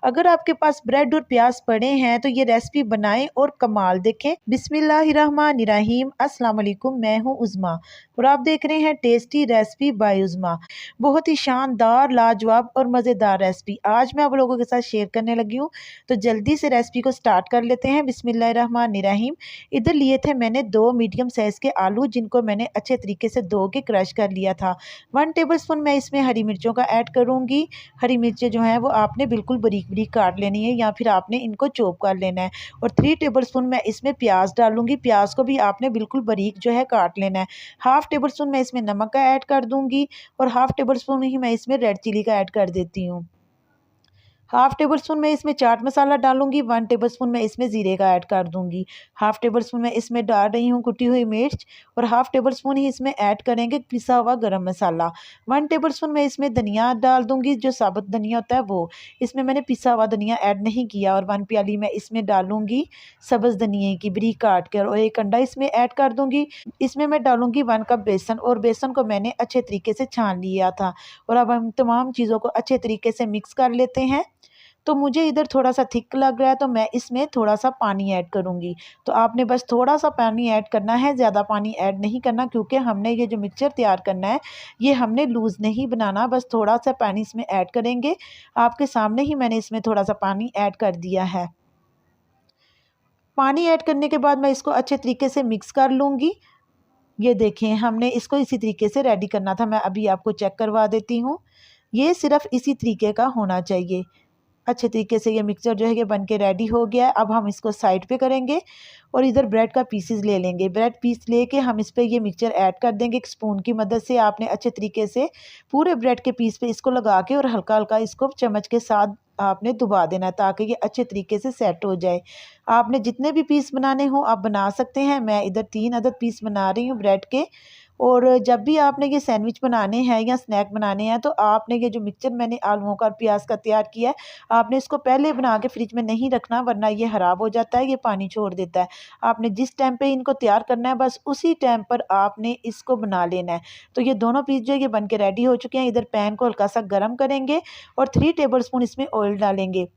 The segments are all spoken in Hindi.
अगर आपके पास ब्रेड और प्याज पड़े हैं तो ये रेसिपी बनाएं और कमाल देखें। बिस्मिल्लाहिर्रहमानिर्रहीम। अस्सलाम वालेकुम, मैं हूँ उज़मा और आप देख रहे हैं टेस्टी रेसिपी बाय उज़मा। बहुत ही शानदार, लाजवाब और मज़ेदार रेसिपी आज मैं आप लोगों के साथ शेयर करने लगी हूँ। तो जल्दी से रेसिपी को स्टार्ट कर लेते हैं। बिस्मिल्लाहिर्रहमानिर्रहीम। इधर लिए थे मैंने 2 मीडियम साइज़ के आलू, जिनको मैंने अच्छे तरीके से धो के क्रश कर लिया था। 1 टेबलस्पून मैं इसमें हरी मिर्चों का ऐड करूँगी। हरी मिर्चें जो हैं वो आपने बिल्कुल बारीक बारीक काट लेनी है या फिर आपने इनको चॉप कर लेना है। और 3 टेबलस्पून मैं इसमें प्याज डालूंगी। प्याज को भी आपने बिल्कुल बारीक जो है काट लेना है। हाफ टेबल स्पून मैं इसमें नमक का ऐड कर दूंगी और हाफ टेबल स्पून ही मैं इसमें रेड चिली का ऐड कर देती हूँ। हाफ टेबल स्पून मैं इसमें चाट मसाला डालूंगी। 1 टेबल स्पून मैं इसमें ज़ीरे का ऐड कर दूंगी। हाफ टेबल स्पून मैं इसमें डाल रही हूँ कुटी हुई मिर्च और हाफ टेबल स्पून ही इसमें ऐड करेंगे पिसा हुआ गरम मसाला। 1 टेबल स्पून मैं इसमें धनिया डाल दूंगी, जो साबुत धनिया होता है वो। इसमें मैंने पिसा हुआ धनिया ऐड नहीं किया। और 1 प्याली मैं इसमें डालूंगी सब्ज़ धनिया की बारीक काट कर और 1 अंडा इसमें ऐड कर दूंगी। इसमें मैं डालूंगी 1 कप बेसन और बेसन को मैंने अच्छे तरीके से छान लिया था। और अब हम तमाम चीज़ों को अच्छे तरीके से मिक्स कर लेते हैं। तो मुझे इधर थोड़ा सा थिक लग रहा है तो मैं इसमें थोड़ा सा पानी ऐड करूँगी। तो आपने बस थोड़ा सा पानी ऐड करना है, ज़्यादा पानी ऐड नहीं करना, क्योंकि हमने ये जो मिक्सचर तैयार करना है ये हमने लूज़ नहीं बनाना। बस थोड़ा सा पानी इसमें ऐड करेंगे। आपके सामने ही मैंने इसमें थोड़ा सा पानी ऐड कर दिया है। पानी ऐड करने के बाद मैं इसको अच्छे तरीके से मिक्स कर लूँगी। ये देखें, हमने इसको इसी तरीके से रेडी करना था। मैं अभी आपको चेक करवा देती हूँ। ये सिर्फ इसी तरीके का होना चाहिए। अच्छे तरीके से ये मिक्सचर जो है ये बन के रेडी हो गया है। अब हम इसको साइड पे करेंगे और इधर ब्रेड का पीसेस ले लेंगे। ब्रेड पीस लेके हम इस पे ये मिक्सचर ऐड कर देंगे। एक स्पून की मदद से आपने अच्छे तरीके से पूरे ब्रेड के पीस पे इसको लगा के और हल्का हल्का इसको चम्मच के साथ आपने दबा देना है, ताकि ये अच्छे तरीके से सेट हो जाए। आपने जितने भी पीस बनाने हो आप बना सकते हैं। मैं इधर 3 अदद पीस बना रही हूँ ब्रेड के। और जब भी आपने ये सैंडविच बनाने हैं या स्नैक बनाने हैं तो आपने ये जो मिक्सचर मैंने आलूओं का और प्याज का तैयार किया है, आपने इसको पहले बना के फ्रिज में नहीं रखना, वरना ये ख़राब हो जाता है, ये पानी छोड़ देता है। आपने जिस टाइम पे इनको तैयार करना है बस उसी टाइम पर आपने इसको बना लेना है। तो ये दोनों पीस जो है ये बन के रेडी हो चुके हैं। इधर पैन को हल्का सा गर्म करेंगे और 3 टेबल स्पून इसमें ऑयल डालेंगे।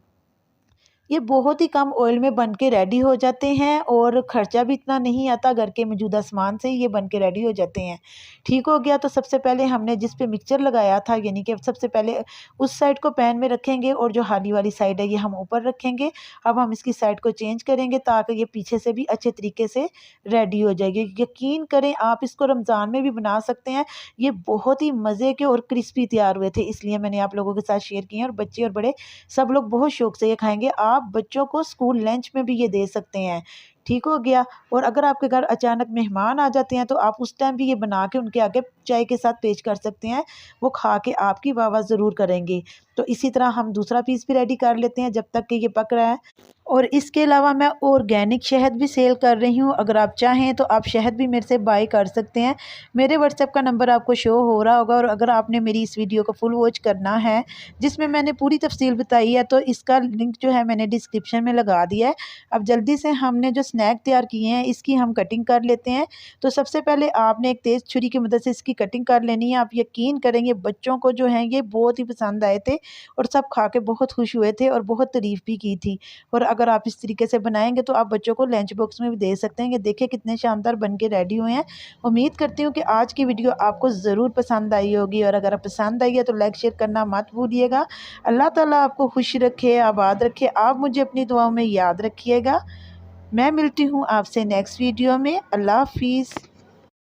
ये बहुत ही कम ऑयल में बन के रेडी हो जाते हैं और ख़र्चा भी इतना नहीं आता। घर के मौजूदा सामान से ही ये बन के रेडी हो जाते हैं। ठीक हो गया। तो सबसे पहले हमने जिस पे मिक्सचर लगाया था, यानी कि सबसे पहले उस साइड को पैन में रखेंगे और जो हाली वाली साइड है ये हम ऊपर रखेंगे। अब हम इसकी साइड को चेंज करेंगे ताकि ये पीछे से भी अच्छे तरीके से रेडी हो जाएगी। यकीन करें आप इसको रमज़ान में भी बना सकते हैं। ये बहुत ही मज़े के और क्रिस्पी तैयार हुए थे, इसलिए मैंने आप लोगों के साथ शेयर किए हैं। और बच्चे और बड़े सब लोग बहुत शौक से ये खाएंगे। आप बच्चों को स्कूल लंच में भी ये दे सकते हैं। ठीक हो गया। और अगर आपके घर अचानक मेहमान आ जाते हैं तो आप उस टाइम भी ये बना के उनके आगे चाय के साथ पेश कर सकते हैं। वो खा के आपकी वाह वाह ज़रूर करेंगे। तो इसी तरह हम दूसरा पीस भी रेडी कर लेते हैं जब तक कि ये पक रहा है। और इसके अलावा मैं ऑर्गेनिक शहद भी सेल कर रही हूँ। अगर आप चाहें तो आप शहद भी मेरे से बाय कर सकते हैं। मेरे व्हाट्सएप का नंबर आपको शो हो रहा होगा। और अगर आपने मेरी इस वीडियो को फुल वॉच करना है जिसमें मैंने पूरी तफसील बताई है, तो इसका लिंक जो है मैंने डिस्क्रिप्शन में लगा दिया है। अब जल्दी से हमने जो स्नैक तैयार किए हैं इसकी हम कटिंग कर लेते हैं। तो सबसे पहले आपने एक तेज़ छुरी की मदद से इसकी कटिंग कर लेनी है। आप यकीन करेंगे बच्चों को जो है ये बहुत ही पसंद आए थे और सब खा के बहुत खुश हुए थे और बहुत तारीफ़ भी की थी। और अगर आप इस तरीके से बनाएंगे तो आप बच्चों को लंच बॉक्स में भी दे सकते हैं। ये देखिए कितने शानदार बन के रेडी हुए हैं। उम्मीद करती हूँ कि आज की वीडियो आपको ज़रूर पसंद आई होगी। और अगर पसंद आई है तो लाइक शेयर करना मत भूलिएगा। अल्लाह ताला आपको खुश रखे, आबाद रखे। आप मुझे अपनी दुआओं में याद रखिएगा। मैं मिलती हूँ आपसे नेक्स्ट वीडियो में। अल्लाह हाफिज़।